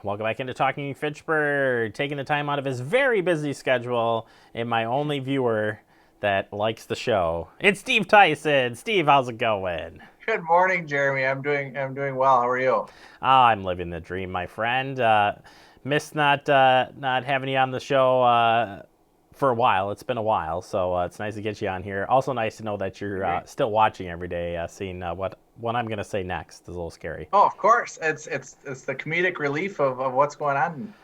Welcome back into Talking Fitchburg, taking the time out of his very busy schedule, and my only viewer that likes the show. It's Steve Theisen. Steve, how's it going? Good morning, Jeremy. I'm doing well. How are you? I'm living the dream, my friend. Missed not having you on the show for a while. It's been a while, so it's nice to get you on here. Also, nice to know that you're Great. still watching every day, seeing what I'm gonna say next is a little scary. Oh, of course. It's the comedic relief of what's going on.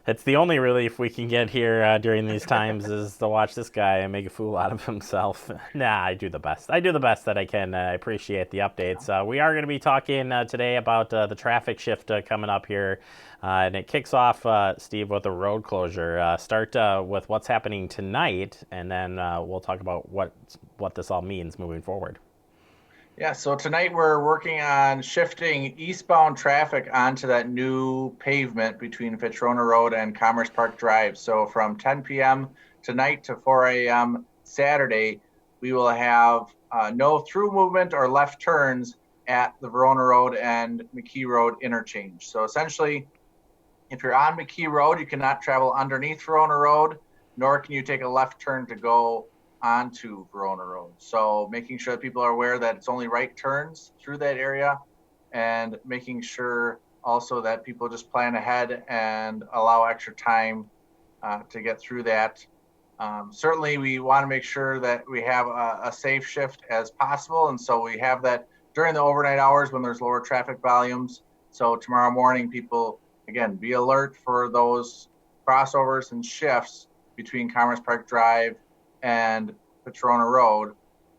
It's the only relief we can get here during these times is to watch this guy make a fool out of himself. Nah, I do the best. I do the best that I can. I appreciate the updates. We are going to be talking today about the traffic shift coming up here. And it kicks off, Steve, with a road closure. Start with what's happening tonight, and then we'll talk about what this all means moving forward. Yeah, so tonight we're working on shifting eastbound traffic onto that new pavement between Verona Road and Commerce Park Drive. So from 10 p.m. tonight to 4 a.m. Saturday, we will have no through movement or left turns at the Verona Road and McKee Road interchange. So essentially, if you're on McKee Road, you cannot travel underneath Verona Road, nor can you take a left turn to go onto Verona Road. So making sure that people are aware that it's only right turns through that area, and making sure also that people just plan ahead and allow extra time to get through that. Certainly, we want to make sure that we have a safe shift as possible, and so we have that during the overnight hours when there's lower traffic volumes. So tomorrow morning, people, again, be alert for those crossovers and shifts between Commerce Park Drive and Verona Road,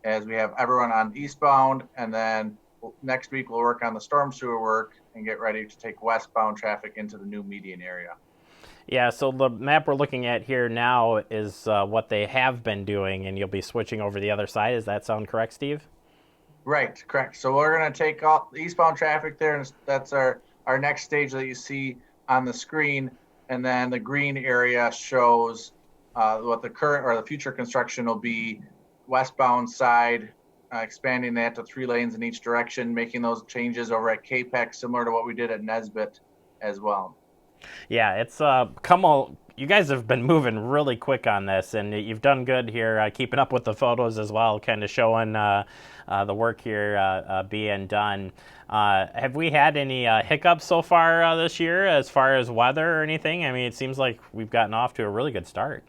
as we have everyone on eastbound, and then next week we'll work on the storm sewer work and get ready to take westbound traffic into the new median area. Yeah, so the map we're looking at here now is what they have been doing, and you'll be switching over the other side. Does that sound correct, Steve? Right, correct. So we're going to take off the eastbound traffic there, and that's our next stage that you see on the screen. And then the green area shows what the current or the future construction will be westbound side, expanding that to 3 lanes in each direction, making those changes over at KPEC, similar to what we did at Nesbit as well. Yeah, it's come all. You guys have been moving really quick on this, and you've done good here, keeping up with the photos as well, kind of showing the work here being done. Have we had any hiccups so far this year as far as weather or anything? I mean, it seems like we've gotten off to a really good start.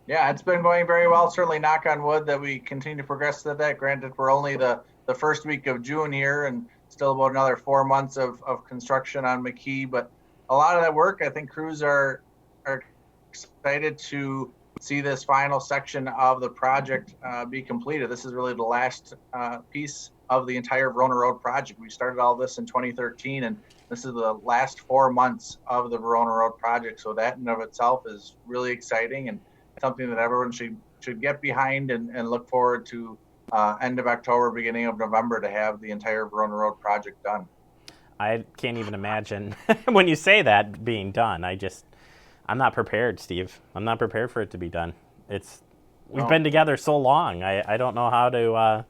Yeah, it's been going very well. Certainly, knock on wood that we continue to progress to that. Granted, we're only the first week of June here, and still about another 4 months of construction on McKee. But a lot of that work, I think crews are excited to see this final section of the project be completed. This is really the last piece of the entire Verona Road project. We started all this in 2013, and this is the last 4 months of the Verona Road project. So that in of itself is really exciting and something that everyone should get behind and look forward to end of October, beginning of November to have the entire Verona Road project done. I can't even imagine when you say that being done. I'm not prepared, Steve. I'm not prepared for it to be done. We've No. been together so long. I don't know how to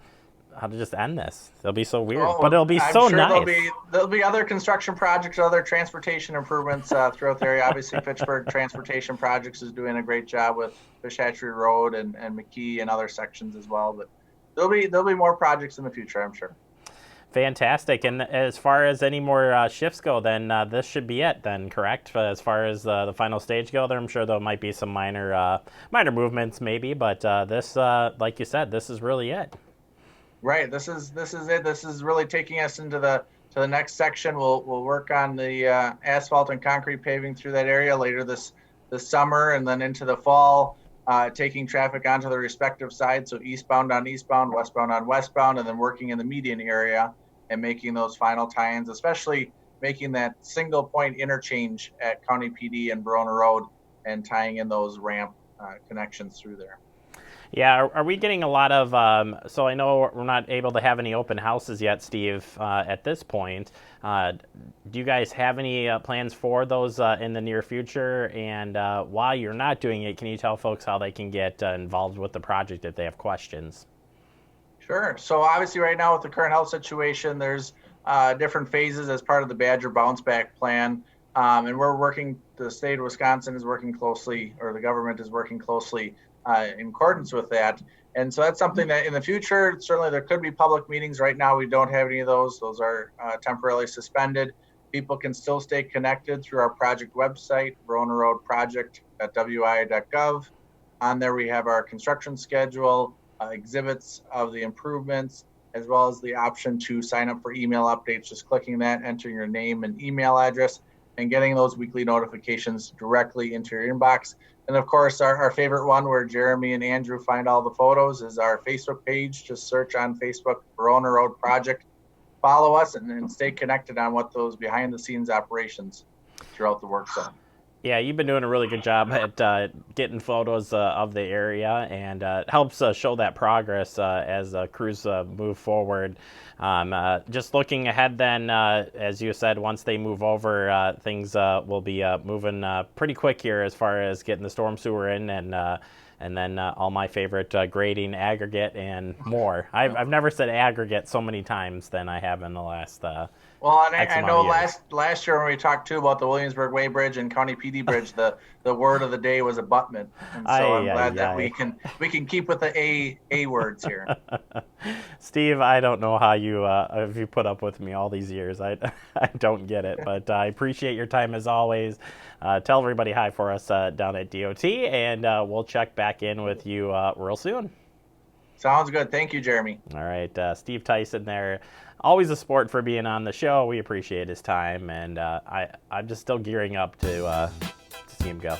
just end this. It'll be so weird, but Oh, it'll be I'm so sure nice. there'll be other construction projects, other transportation improvements throughout the area. Obviously, Fitchburg Transportation Projects is doing a great job with Fish Hatchery Road and McKee and other sections as well. But there'll be more projects in the future, I'm sure. Fantastic. And as far as any more shifts go, then this should be it. Then correct. As far as the final stage go, there I'm sure there might be some minor movements maybe, but this, like you said, this is really it. Right. This is it. This is really taking us into the next section. We'll work on the asphalt and concrete paving through that area later this summer, and then into the fall, taking traffic onto the respective sides. So eastbound on eastbound, westbound on westbound, and then working in the median area and making those final tie-ins, especially making that single point interchange at County PD and Verona Road and tying in those ramp connections through there. Yeah, are we getting a lot of? So I know we're not able to have any open houses yet, Steve. At this point, do you guys have any plans for those in the near future? And while you're not doing it, can you tell folks how they can get involved with the project if they have questions? Sure. So obviously, right now with the current health situation, there's different phases as part of the Badger bounce back plan. And we're working, the state of Wisconsin is working closely, or the government is working closely in accordance with that. And so that's something that in the future, certainly there could be public meetings. Right now, we don't have any of those. Those are temporarily suspended. People can still stay connected through our project website, Verona Road Project.wi.gov. On there, we have our construction schedule, exhibits of the improvements, as well as the option to sign up for email updates. Just clicking that, entering your name and email address, and getting those weekly notifications directly into your inbox. And of course, our favorite one where Jeremy and Andrew find all the photos is our Facebook page. Just search on Facebook, Verona Road Project. Follow us and stay connected on what those behind the scenes operations throughout the work zone. Yeah, you've been doing a really good job at getting photos of the area, and it helps show that progress as crews move forward. Just looking ahead then, as you said, once they move over, things will be moving pretty quick here as far as getting the storm sewer in and then all my favorite grading, aggregate, and more. I've never said aggregate so many times than I have in the last Well, and X I amount know of years. last year when we talked too about the Williamsburg Way Bridge and County PD Bridge, the word of the day was abutment, and so I'm Ay, glad ay, that ay. we can keep with the A words here. Steve, I don't know how you if you put up with me all these years. I I don't get it, but I appreciate your time as always. Tell everybody hi for us down at DOT, and we'll check back in with you real soon. Sounds good. Thank you, Jeremy. All right, Steve Theisen there. Always a sport for being on the show. We appreciate his time, and I'm just still gearing up to see him go.